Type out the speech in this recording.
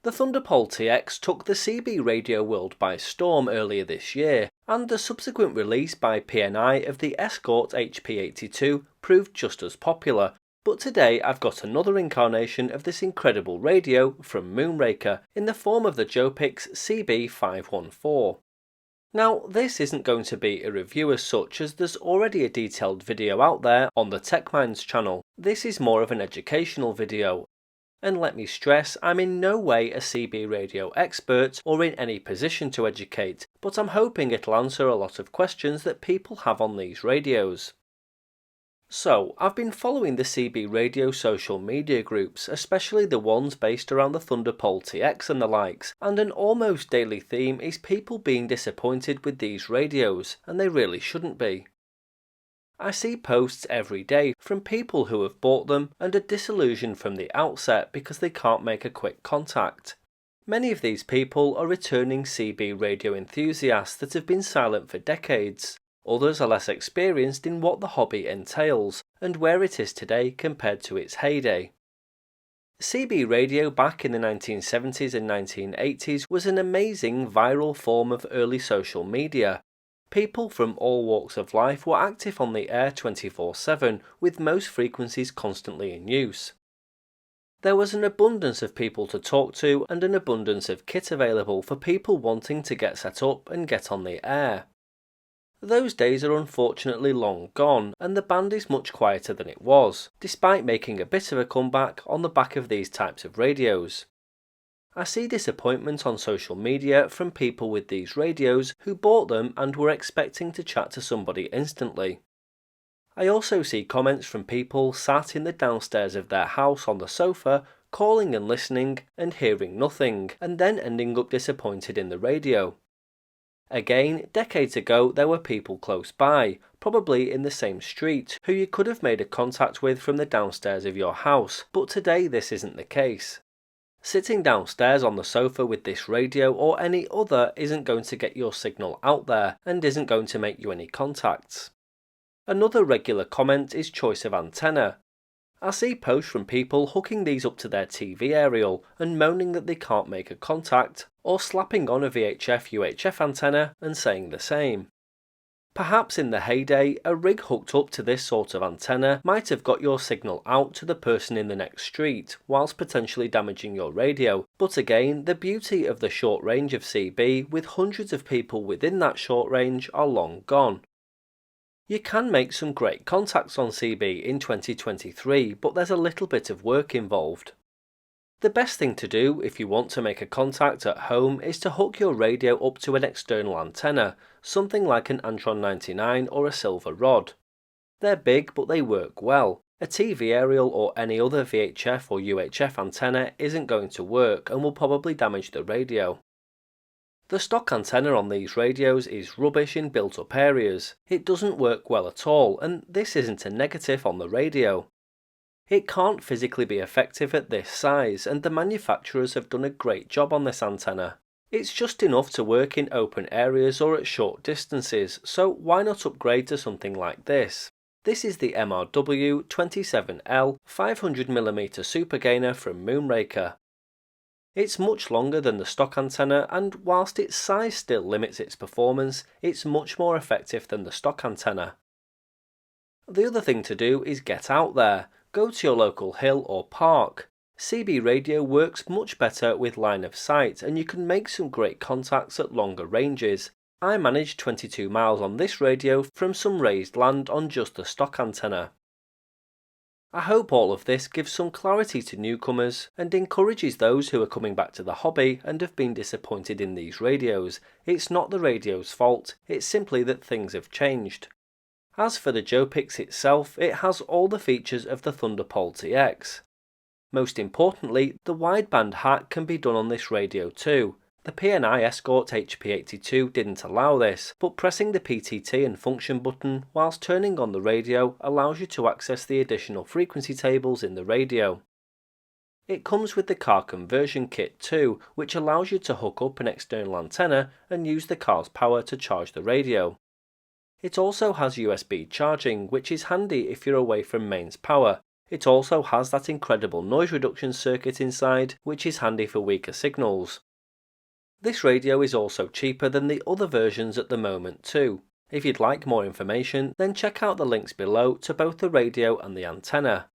The Thunderpole TX took the CB radio world by storm earlier this year, and the subsequent release by PNI of the Escort HP82 proved just as popular. But today I've got another incarnation of this incredible radio from Moonraker in the form of the Jopix CB-514. Now, this isn't going to be a review as such, as there's already a detailed video out there on the TechMinds channel. This is more of an educational video. And let me stress, I'm in no way a CB radio expert or in any position to educate, but I'm hoping it'll answer a lot of questions that people have on these radios. So, I've been following the CB radio social media groups, especially the ones based around the Thunderpole TX and the likes, and an almost daily theme is people being disappointed with these radios, and they really shouldn't be. I see posts every day from people who have bought them and are disillusioned from the outset because they can't make a quick contact. Many of these people are returning CB radio enthusiasts that have been silent for decades. Others are less experienced in what the hobby entails and where it is today compared to its heyday. CB radio back in the 1970s and 1980s was an amazing viral form of early social media. People from all walks of life were active on the air 24/7, with most frequencies constantly in use. There was an abundance of people to talk to and an abundance of kit available for people wanting to get set up and get on the air. Those days are unfortunately long gone, and the band is much quieter than it was, despite making a bit of a comeback on the back of these types of radios. I see disappointment on social media from people with these radios who bought them and were expecting to chat to somebody instantly. I also see comments from people sat in the downstairs of their house on the sofa, calling and listening and hearing nothing, and then ending up disappointed in the radio. Again, decades ago there were people close by, probably in the same street, who you could have made a contact with from the downstairs of your house, but today this isn't the case. Sitting downstairs on the sofa with this radio or any other isn't going to get your signal out there and isn't going to make you any contacts. Another regular comment is choice of antenna. I see posts from people hooking these up to their TV aerial and moaning that they can't make a contact, or slapping on a VHF/UHF antenna and saying the same. Perhaps in the heyday, a rig hooked up to this sort of antenna might have got your signal out to the person in the next street, whilst potentially damaging your radio, but again, the beauty of the short range of CB with hundreds of people within that short range are long gone. You can make some great contacts on CB in 2023, but there's a little bit of work involved. The best thing to do if you want to make a contact at home is to hook your radio up to an external antenna, something like an Antron 99 or a silver rod. They're big but they work well. A TV aerial or any other VHF or UHF antenna isn't going to work and will probably damage the radio. The stock antenna on these radios is rubbish in built-up areas. It doesn't work well at all, and this isn't a negative on the radio. It can't physically be effective at this size, and the manufacturers have done a great job on this antenna. It's just enough to work in open areas or at short distances, so why not upgrade to something like this? This is the MRW27L 500mm super gainer from Moonraker. It's much longer than the stock antenna, and whilst its size still limits its performance, it's much more effective than the stock antenna. The other thing to do is get out there. Go to your local hill or park. CB radio works much better with line of sight, and you can make some great contacts at longer ranges. I managed 22 miles on this radio from some raised land on just the stock antenna. I hope all of this gives some clarity to newcomers and encourages those who are coming back to the hobby and have been disappointed in these radios. It's not the radio's fault, it's simply that things have changed. As for the Jopix itself, it has all the features of the Thunderpole TX. Most importantly, the wideband hack can be done on this radio too. The PNI Escort HP82 didn't allow this, but pressing the PTT and function button whilst turning on the radio allows you to access the additional frequency tables in the radio. It comes with the car conversion kit too, which allows you to hook up an external antenna and use the car's power to charge the radio. It also has USB charging, which is handy if you're away from mains power. It also has that incredible noise reduction circuit inside, which is handy for weaker signals. This radio is also cheaper than the other versions at the moment too. If you'd like more information, then check out the links below to both the radio and the antenna.